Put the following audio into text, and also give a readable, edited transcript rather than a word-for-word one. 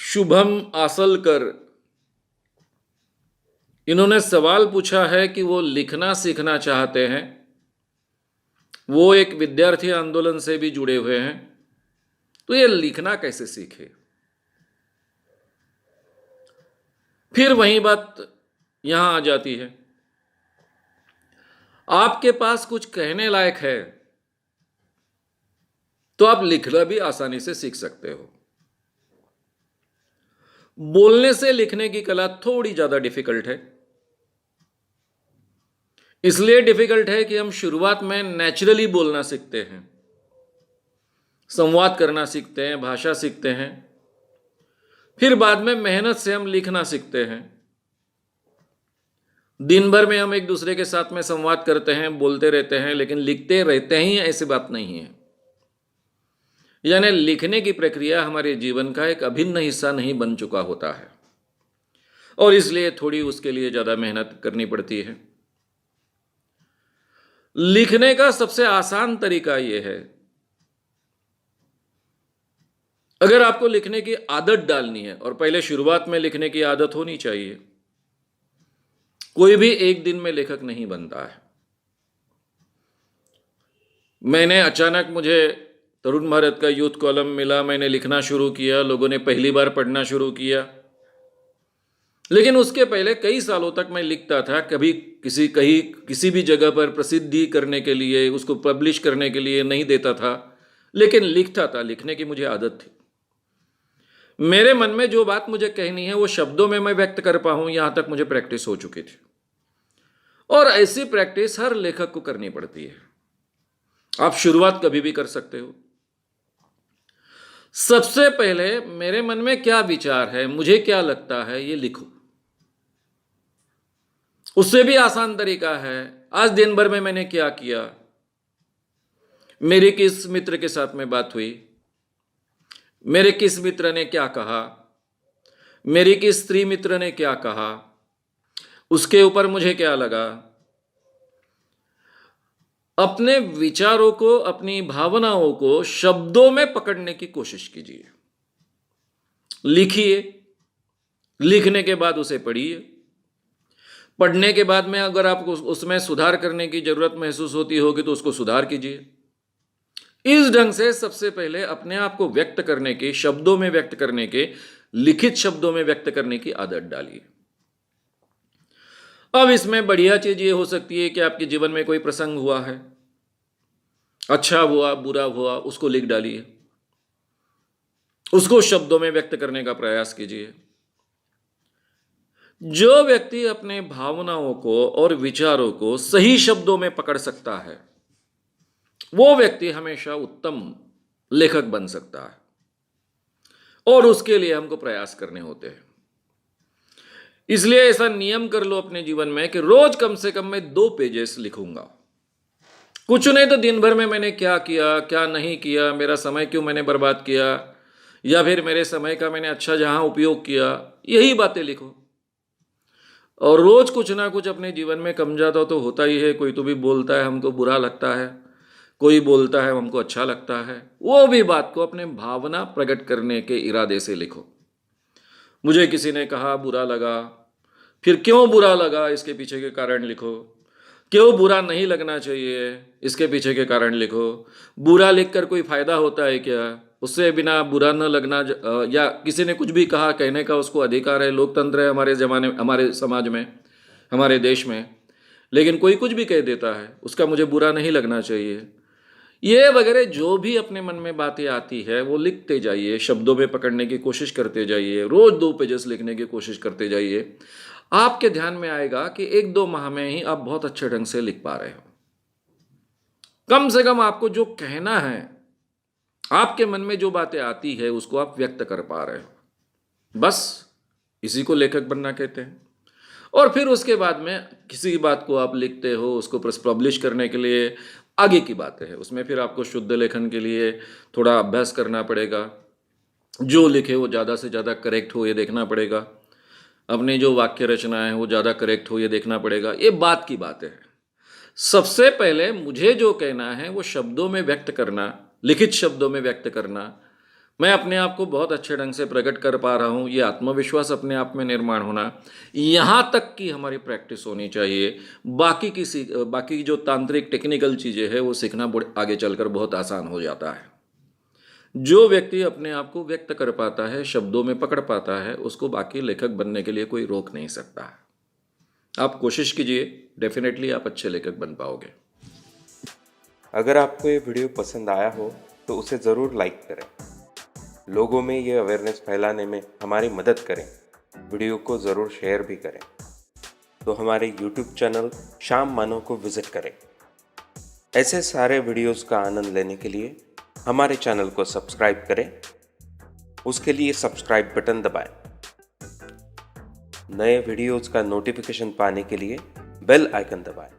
शुभम आसलकर, इन्होंने सवाल पूछा है कि वो लिखना सीखना चाहते हैं। वो एक विद्यार्थी आंदोलन से भी जुड़े हुए हैं, तो ये लिखना कैसे सीखे। फिर वही बात यहां आ जाती है, आपके पास कुछ कहने लायक है तो आप लिखना भी आसानी से सीख सकते हो। बोलने से लिखने की कला थोड़ी ज्यादा डिफिकल्ट है। इसलिए डिफिकल्ट है कि हम शुरुआत में नेचुरली बोलना सीखते हैं, संवाद करना सीखते हैं, भाषा सीखते हैं। फिर बाद में मेहनत से हम लिखना सीखते हैं। दिन भर में हम एक दूसरे के साथ में संवाद करते हैं, बोलते रहते हैं, लेकिन लिखते रहते ही ऐसी बात नहीं है। यानी लिखने की प्रक्रिया हमारे जीवन का एक अभिन्न हिस्सा नहीं बन चुका होता है, और इसलिए थोड़ी उसके लिए ज्यादा मेहनत करनी पड़ती है। लिखने का सबसे आसान तरीका यह है, अगर आपको लिखने की आदत डालनी है, और पहले शुरुआत में लिखने की आदत होनी चाहिए। कोई भी एक दिन में लेखक नहीं बनता है। मैंने अचानक मुझे तरुण भारत का यूथ कॉलम मिला, मैंने लिखना शुरू किया, लोगों ने पहली बार पढ़ना शुरू किया। लेकिन उसके पहले कई सालों तक मैं लिखता था, कभी किसी भी जगह पर प्रसिद्धि करने के लिए, उसको पब्लिश करने के लिए नहीं देता था, लेकिन लिखता था। लिखने की मुझे आदत थी। मेरे मन में जो बात मुझे कहनी है वो शब्दों में मैं व्यक्त कर पाऊं, यहां तक मुझे प्रैक्टिस हो चुकी थी। और ऐसी प्रैक्टिस हर लेखक को करनी पड़ती है। आप शुरुआत कभी भी कर सकते हो। सबसे पहले मेरे मन में क्या विचार है, मुझे क्या लगता है, ये लिखो। उससे भी आसान तरीका है, आज दिन भर में मैंने क्या किया, मेरी किस मित्र के साथ में बात हुई, मेरे किस मित्र ने क्या कहा, मेरी किस स्त्री मित्र ने क्या कहा, उसके ऊपर मुझे क्या लगा। अपने विचारों को, अपनी भावनाओं को शब्दों में पकड़ने की कोशिश कीजिए। लिखिए, लिखने के बाद उसे पढ़िए। पढ़ने के बाद में अगर आपको उसमें सुधार करने की जरूरत महसूस होती होगी तो उसको सुधार कीजिए। इस ढंग से सबसे पहले अपने आप को व्यक्त करने के, शब्दों में व्यक्त करने के, लिखित शब्दों में व्यक्त करने की आदत डालिए। अब इसमें बढ़िया चीज ये हो सकती है कि आपके जीवन में कोई प्रसंग हुआ है, अच्छा हुआ, बुरा हुआ, उसको लिख डालिए। उसको शब्दों में व्यक्त करने का प्रयास कीजिए। जो व्यक्ति अपने भावनाओं को और विचारों को सही शब्दों में पकड़ सकता है, वो व्यक्ति हमेशा उत्तम लेखक बन सकता है। और उसके लिए हमको प्रयास करने होते हैं। इसलिए ऐसा नियम कर लो अपने जीवन में कि रोज कम से कम मैं 2 पेजेस लिखूंगा। कुछ नहीं तो दिन भर में मैंने क्या किया, क्या नहीं किया, मेरा समय क्यों मैंने बर्बाद किया, या फिर मेरे समय का मैंने अच्छा जहां उपयोग किया, यही बातें लिखो। और रोज कुछ ना कुछ अपने जीवन में कम ज्यादा तो होता ही है। कोई तो भी बोलता है, हमको बुरा लगता है, कोई बोलता है हमको अच्छा लगता है। वो भी बात को अपने भावना प्रकट करने के इरादे से लिखो। मुझे किसी ने कहा, बुरा लगा, फिर क्यों बुरा लगा इसके पीछे के कारण लिखो। क्यों बुरा नहीं लगना चाहिए इसके पीछे के कारण लिखो। बुरा लिखकर कोई फायदा होता है क्या, उससे बिना बुरा न लगना, या किसी ने कुछ भी कहा, कहने का उसको अधिकार है, लोकतंत्र है हमारे जमाने, हमारे समाज में, हमारे देश में। लेकिन कोई कुछ भी कह देता है, उसका मुझे बुरा नहीं लगना चाहिए। ये वगैरह जो भी अपने मन में बातें आती है वो लिखते जाइए, शब्दों में पकड़ने की कोशिश करते जाइए। रोज 2 पेजेस लिखने की कोशिश करते जाइए। आपके ध्यान में आएगा कि 1-2 माह में ही आप बहुत अच्छे ढंग से लिख पा रहे हो। कम से कम आपको जो कहना है, आपके मन में जो बातें आती है, उसको आप व्यक्त कर पा रहे हो। बस इसी को लेखक बनना कहते हैं। और फिर उसके बाद में किसी बात को आप लिखते हो, उसको पब्लिश करने के लिए आगे की बातें हैं। उसमें फिर आपको शुद्ध लेखन के लिए थोड़ा अभ्यास करना पड़ेगा। जो लिखे वो ज़्यादा से ज़्यादा करेक्ट हो, ये देखना पड़ेगा। अपनी जो वाक्य रचना है वो ज़्यादा करेक्ट हो, ये देखना पड़ेगा। ये बात की बातें हैं। सबसे पहले मुझे जो कहना है वो शब्दों में व्यक्त करना, लिखित शब्दों में व्यक्त करना, मैं अपने आप को बहुत अच्छे ढंग से प्रकट कर पा रहा हूँ, ये आत्मविश्वास अपने आप में निर्माण होना, यहाँ तक की हमारी प्रैक्टिस होनी चाहिए। बाकी जो तांत्रिक टेक्निकल चीज़ें हैं वो सीखना आगे चलकर बहुत आसान हो जाता है। जो व्यक्ति अपने आप को व्यक्त कर पाता है, शब्दों में पकड़ पाता है, उसको बाकी लेखक बनने के लिए कोई रोक नहीं सकता है। आप कोशिश कीजिए, डेफिनेटली आप अच्छे लेखक बन पाओगे। अगर आपको ये वीडियो पसंद आया हो तो उसे ज़रूर लाइक करें, लोगों में ये अवेयरनेस फैलाने में हमारी मदद करें। वीडियो को ज़रूर शेयर भी करें। तो हमारे YouTube चैनल श्याम मानव को विज़िट करें। ऐसे सारे वीडियोस का आनंद लेने के लिए हमारे चैनल को सब्सक्राइब करें। उसके लिए सब्सक्राइब बटन दबाएं। नए वीडियोस का नोटिफिकेशन पाने के लिए बेल आइकन दबाएं।